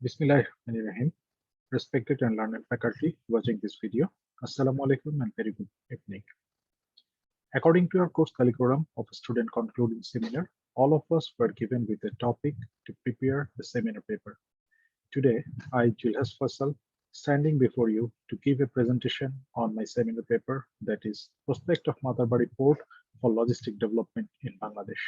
Bismillahirrahmanirrahim. Respected and learned faculty watching this video, Assalamu alaikum and very good evening. According to our course curriculum of a student concluding seminar, all of us were given with a topic to prepare the seminar paper. Today, I, Julhas Faisal, standing before you to give a presentation on my seminar paper, that is Prospect of Matarbari Port for Logistic Development in Bangladesh.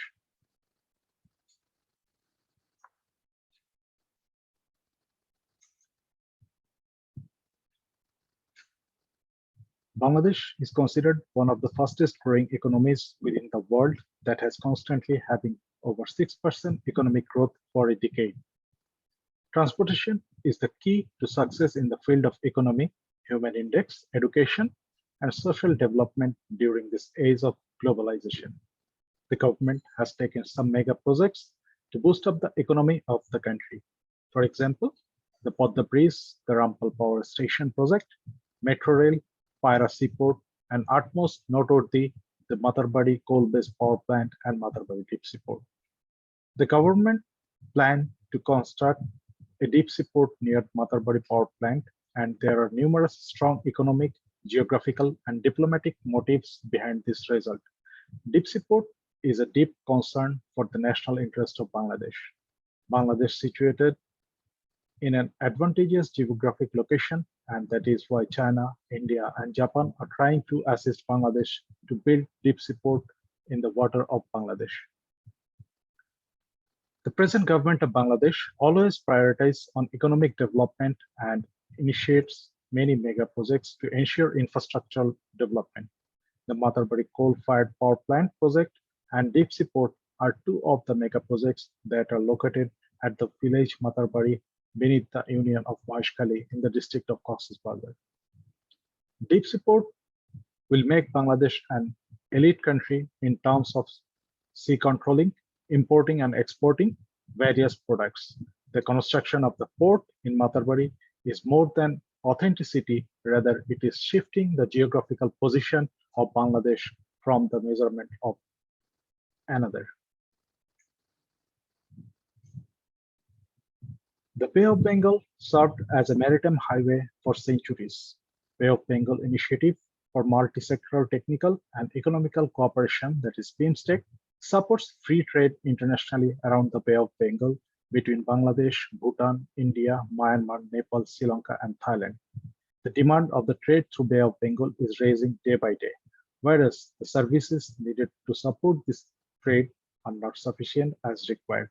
Bangladesh is considered one of the fastest growing economies within the world that has constantly having over 6% economic growth for a decade. Transportation is the key to success in the field of economy, human index, education, and social development during this age of globalization. The government has taken some mega projects to boost up the economy of the country. For example, the Podda Bridge, the Rampal Power Station project, Metro Rail, Paira Seaport, and utmost noteworthy, the Matarbari coal-based power plant and Matarbari deep seaport. The government planned to construct a deep seaport near Matarbari power plant, and there are numerous strong economic, geographical, and diplomatic motives behind this result. Deep seaport is a deep concern for the national interest of Bangladesh. Bangladesh situated in an advantageous geographic location, and that is why China, India, and Japan are trying to assist Bangladesh to build deep seaport in the water of Bangladesh. The present government of Bangladesh always prioritizes on economic development and initiates many mega projects to ensure infrastructural development. The Matarbari coal-fired power plant project and deep seaport are two of the mega projects that are located at the village Matarbari beneath the union of Maheshkhali in the district of Cox's Bazar. Deep seaport will make Bangladesh an elite country in terms of sea controlling, importing and exporting various products. The construction of the port in Matarbari is more than authenticity, rather it is shifting the geographical position of Bangladesh from the measurement of another. The Bay of Bengal served as a maritime highway for centuries. Bay of Bengal Initiative for Multi-Sectoral Technical and Economical Cooperation, that is BIMSTEC, supports free trade internationally around the Bay of Bengal between Bangladesh, Bhutan, India, Myanmar, Nepal, Sri Lanka, and Thailand. The demand of the trade through Bay of Bengal is rising day by day, whereas the services needed to support this trade are not sufficient as required.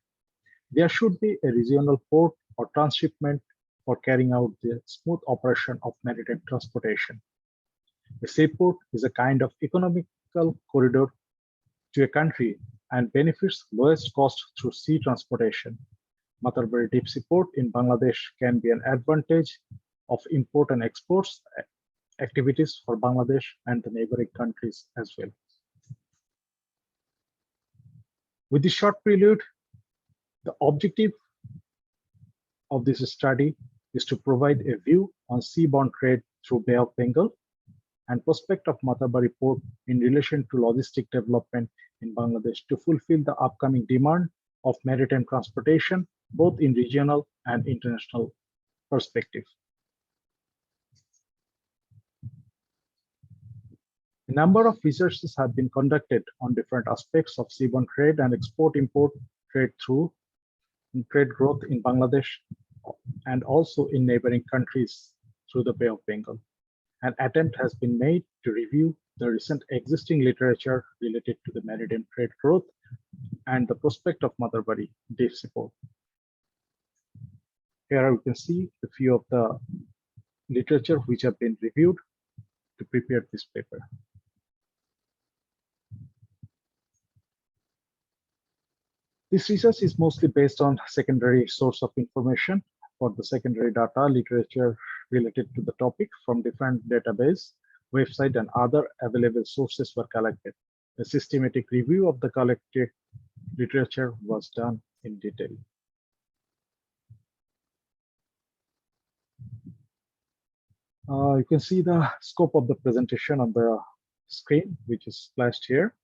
There should be a regional port or transshipment for carrying out the smooth operation of maritime transportation. The seaport is a kind of economical corridor to a country and benefits lowest cost through sea transportation. Matarbari deep seaport in Bangladesh can be an advantage of import and exports activities for Bangladesh and the neighboring countries as well. With this short prelude, the objective of this study is to provide a view on seaborne trade through Bay of Bengal and prospect of Matarbari port in relation to logistic development in Bangladesh to fulfill the upcoming demand of maritime transportation, both in regional and international perspective. A number of researches have been conducted on different aspects of seaborne trade and export-import trade through trade growth in Bangladesh and also in neighboring countries through the Bay of Bengal. An attempt has been made to review the recent existing literature related to the maritime trade growth and the prospect of Matarbari deep seaport. Here you can see a few of the literature which have been reviewed to prepare this paper. This research is mostly based on secondary source of information. For the secondary data, literature related to the topic from different database, website, and other available sources were collected. A systematic review of the collected literature was done in detail. You can see the scope of the presentation on the screen, which is flashed here.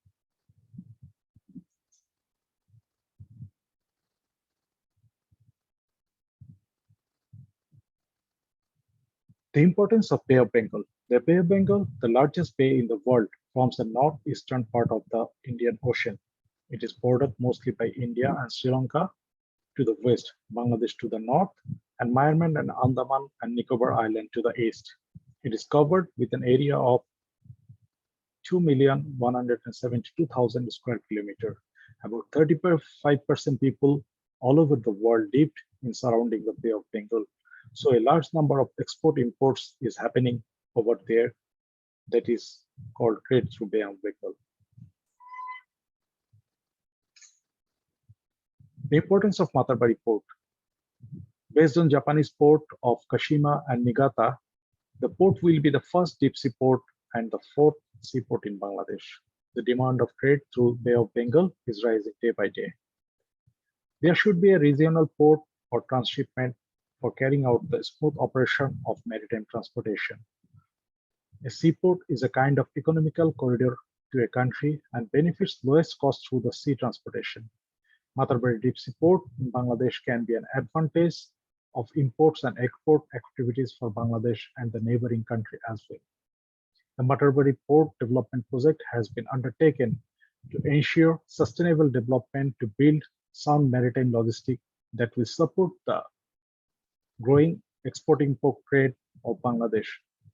The importance of Bay of Bengal. The Bay of Bengal, the largest bay in the world, forms the northeastern part of the Indian Ocean. It is bordered mostly by India and Sri Lanka to the west, Bangladesh to the north, and Myanmar and Andaman and Nicobar Island to the east. It is covered with an area of 2,172,000 square kilometers. About 35% people all over the world lived in surrounding the Bay of Bengal. So a large number of export imports is happening over there, that is called trade through Bay of Bengal. The importance of Matarbari port. Based on Japanese port of Kashima and Niigata, the port will be the first deep sea port and the fourth seaport in Bangladesh. The demand of trade through Bay of Bengal is rising day by day. There should be a regional port or transshipment for carrying out the smooth operation of maritime transportation. A seaport is a kind of economical corridor to a country and benefits lowest cost through the sea transportation. Matarbari Deep Sea Port in Bangladesh can be an advantage of imports and export activities for Bangladesh and the neighboring country as well. The Matarbari Port Development Project has been undertaken to ensure sustainable development to build sound maritime logistics that will support the growing exporting port trade of Bangladesh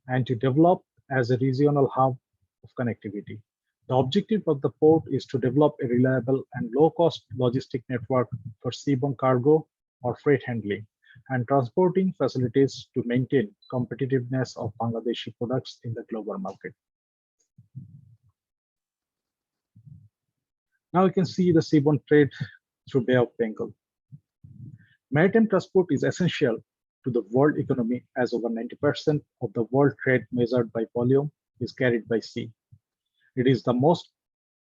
and to develop as a regional hub of connectivity. The objective of the port is to develop a reliable and low-cost logistic network for seaborne cargo or freight handling and transporting facilities to maintain competitiveness of Bangladeshi products in the global market. Now you can see the seaborne trade through Bay of Bengal. Maritime transport is essential to the world economy as over 90% of the world trade measured by volume is carried by sea. It is the most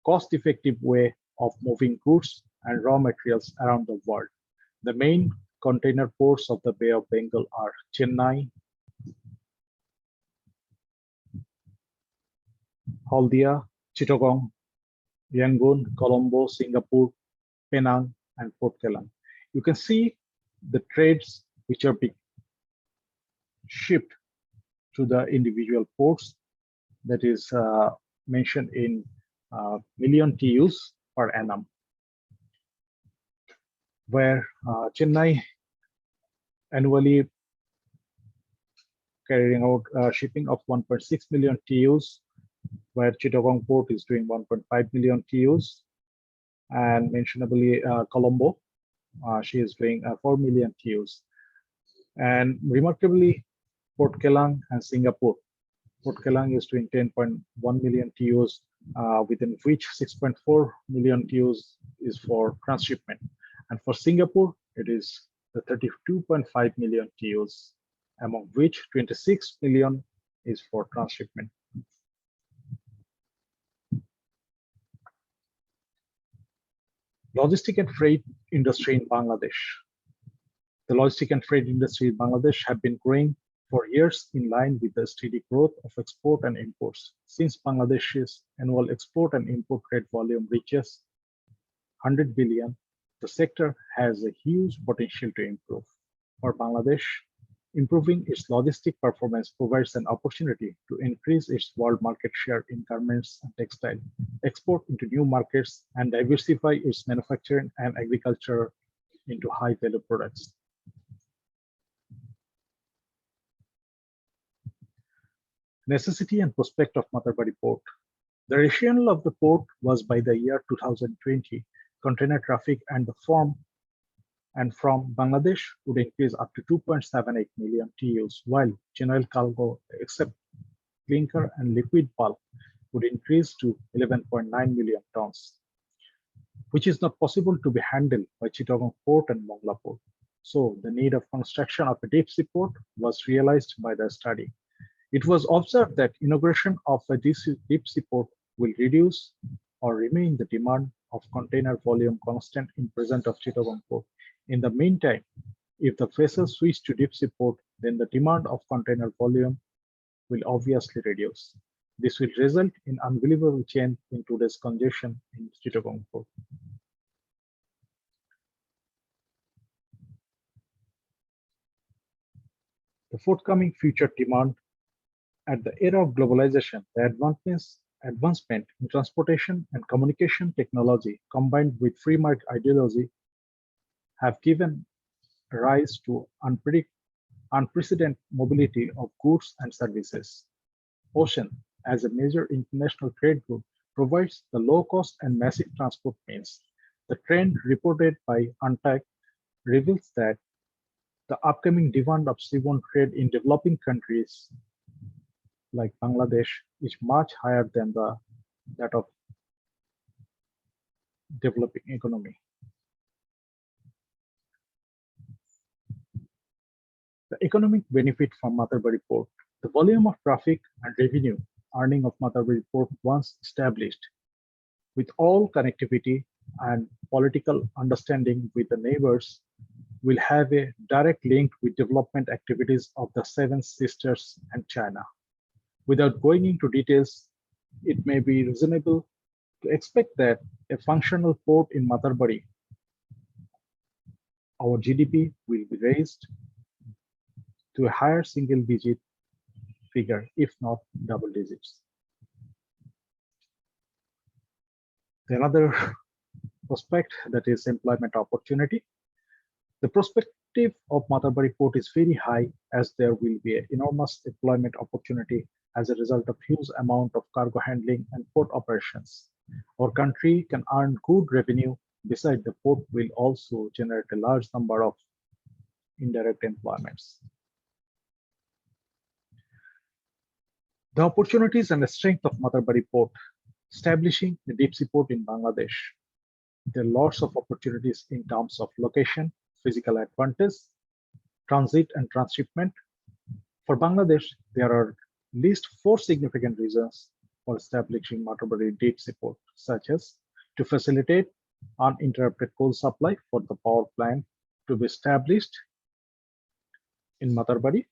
cost-effective way of moving goods and raw materials around the world. The main container ports of the Bay of Bengal are Chennai, Haldia, Chittagong, Yangon, Colombo, Singapore, Penang, and Port Kelang. You can see the trades which are being shipped to the individual ports, that is mentioned in million TEUs per annum, where Chennai annually carrying out shipping of 1.6 million TEUs, where Chittagong port is doing 1.5 million TEUs, and mentionably Colombo, she is doing 4 million TEUs. And remarkably, Port Kelang and Singapore. Port Kelang is doing 10.1 million TEUs, within which 6.4 million TEUs is for transshipment. And for Singapore, it is the 32.5 million TEUs, among which 26 million is for transshipment. Logistic and freight industry in Bangladesh. The logistic and freight industry in Bangladesh have been growing for years in line with the steady growth of export and imports. Since Bangladesh's annual export and import trade volume reaches 100 billion, the sector has a huge potential to improve. For Bangladesh, improving its logistic performance provides an opportunity to increase its world market share in garments and textile, export into new markets, and diversify its manufacturing and agriculture into high-value products. Necessity and prospect of Matarbari Port. The rationale of the port was by the year 2020, container traffic and from Bangladesh would increase up to 2.78 million TEUs, while general cargo, except clinker and liquid bulk, would increase to 11.9 million tons, which is not possible to be handled by Chittagong Port and Mongla Port. So the need of construction of a deep sea port was realized by the study. It was observed that inauguration of a deep sea port will reduce or remain the demand of container volume constant in present of Chittagong Port. In the meantime, if the vessel switch to deep sea port, then the demand of container volume will obviously reduce. This will result in unbelievable change in today's congestion in Chittagong Port. The forthcoming future demand at the era of globalization, the advancement in transportation and communication technology combined with free market ideology have given rise to unprecedented mobility of goods and services. Ocean, as a major international trade route, provides the low-cost and massive transport means. The trend reported by Untitled reveals that the upcoming demand of seaborne trade in developing countries like Bangladesh is much higher than that of developing economy. The economic benefit from Matarbari port. The volume of traffic and revenue earning of Matarbari port once established, with all connectivity and political understanding with the neighbors, will have a direct link with development activities of the Seven Sisters and China. Without going into details, it may be reasonable to expect that a functional port in Matarbari, our GDP will be raised to a higher single-digit figure, if not double digits. Another prospect, that is employment opportunity. The perspective of Matarbari port is very high, as there will be an enormous employment opportunity as a result of huge amount of cargo handling and port operations. Our country can earn good revenue. Besides, the port will also generate a large number of indirect employments. The opportunities and the strength of Matarbari port. Establishing a deep sea port in Bangladesh. There are lots of opportunities in terms of location, physical advantage, transit and transshipment. For Bangladesh, there are at least 4 significant reasons for establishing Matarbari deep sea port, such as to facilitate uninterrupted coal supply for the power plant to be established in Matarbari,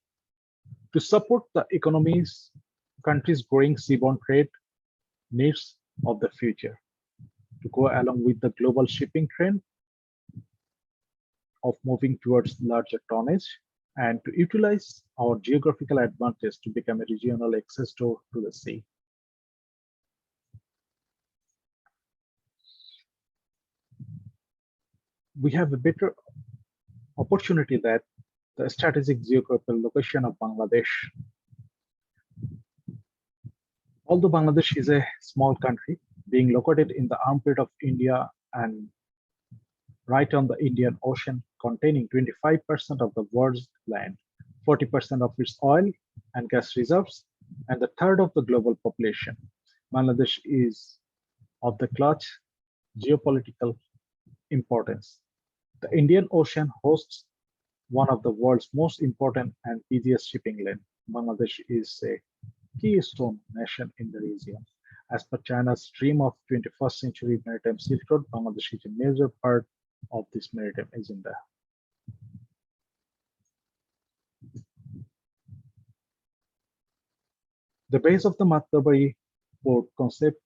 to support the country's growing seaborne trade needs of the future, to go along with the global shipping trend of moving towards larger tonnage, and to utilize our geographical advantage to become a regional access door to the sea. We have a better opportunity that the strategic geographical location of Bangladesh. Although Bangladesh is a small country, being located in the armpit of India and right on the Indian Ocean, containing 25% of the world's land, 40% of its oil and gas reserves, and a third of the global population, Bangladesh is of the clutch geopolitical importance. The Indian Ocean hosts one of the world's most important and busiest shipping lanes. Bangladesh is a keystone nation in the region. As per China's dream of 21st century maritime Silk Road, Bangladesh is a major part of this maritime agenda. The base of the Matarbari port concept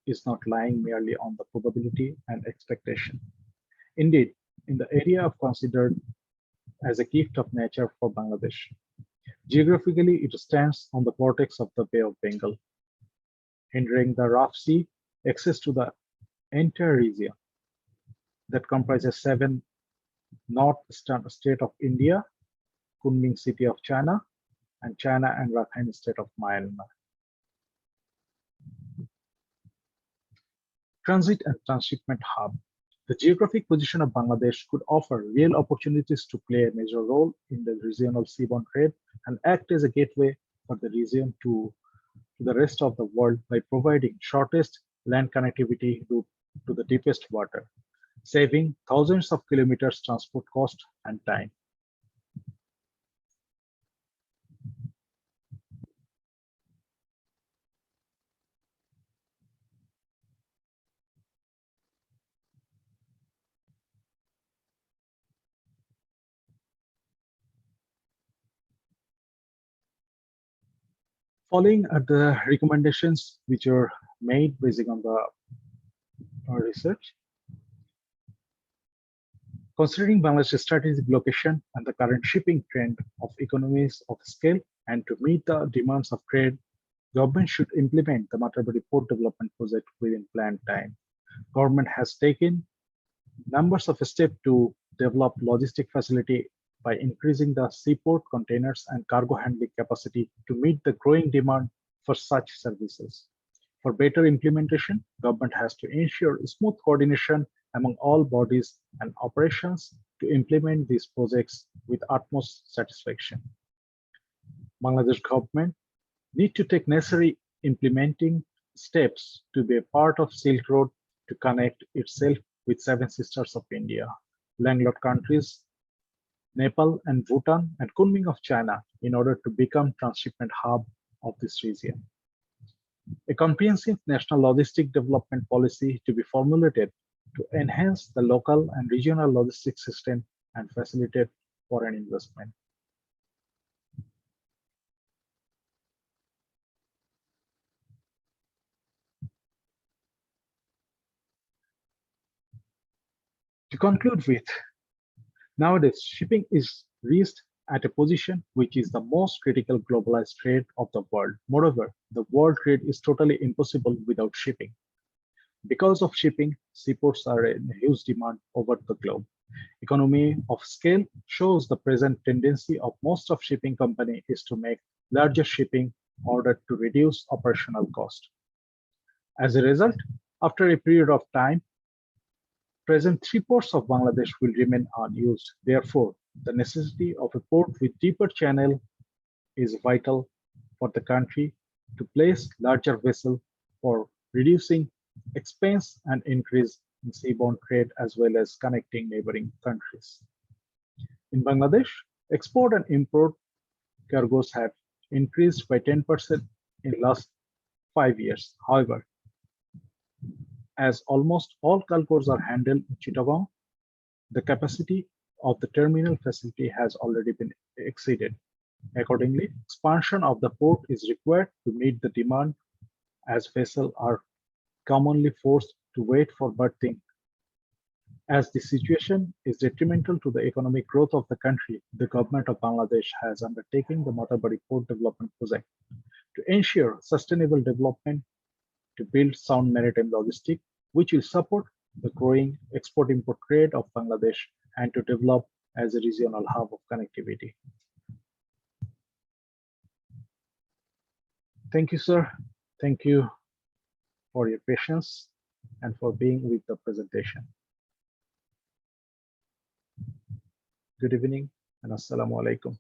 is not lying merely on the probability and expectation. Indeed, in the area of considered as a gift of nature for Bangladesh. Geographically, it stands on the vortex of the Bay of Bengal, hindering the rough sea access to the entire region that comprises 7 northeastern states of India, Kunming city of China, and China and Rakhine state of Myanmar. Transit and Transshipment Hub. The geographic position of Bangladesh could offer real opportunities to play a major role in the regional seaborne trade and act as a gateway for the region to the rest of the world by providing shortest land connectivity route to the deepest water, saving thousands of kilometers transport cost and time. Following are the recommendations which are made based on the research. Considering Bangladesh's strategic location and the current shipping trend of economies of scale, and to meet the demands of trade, government should implement the Matarbari Port Development Project within planned time. Government has taken numbers of steps to develop logistic facility by increasing the seaport containers and cargo handling capacity to meet the growing demand for such services. For better implementation, government has to ensure smooth coordination among all bodies and operations to implement these projects with utmost satisfaction. Bangladesh government need to take necessary implementing steps to be a part of Silk Road to connect itself with Seven Sisters of India, landlord countries, Nepal and Bhutan, and Kunming of China in order to become transshipment hub of this region. A comprehensive national logistic development policy to be formulated to enhance the local and regional logistics system and facilitate foreign investment. To conclude with, nowadays shipping is reached at a position which is the most critical globalized trade of the world. Moreover, the world trade is totally impossible without shipping. Because of shipping, seaports are in huge demand over the globe. Economy of scale shows the present tendency of most of shipping company is to make larger shipping in order to reduce operational cost. As a result, after a period of time, present three ports of Bangladesh will remain unused. Therefore, the necessity of a port with deeper channel is vital for the country to place larger vessels for reducing expense and increase in seaborne trade as well as connecting neighboring countries. In Bangladesh, export and import cargoes have increased by 10% in last 5 years. However, as almost all cargoes are handled in Chittagong, the capacity of the terminal facility has already been exceeded. Accordingly, expansion of the port is required to meet the demand as vessels are commonly forced to wait for berthing. As the situation is detrimental to the economic growth of the country, the government of Bangladesh has undertaken the Matarbari Port Development Project to ensure sustainable development to build sound maritime logistics, which will support the growing export-import trade of Bangladesh and to develop as a regional hub of connectivity. Thank you, sir. Thank you for your patience and for being with the presentation. Good evening and assalamu alaikum.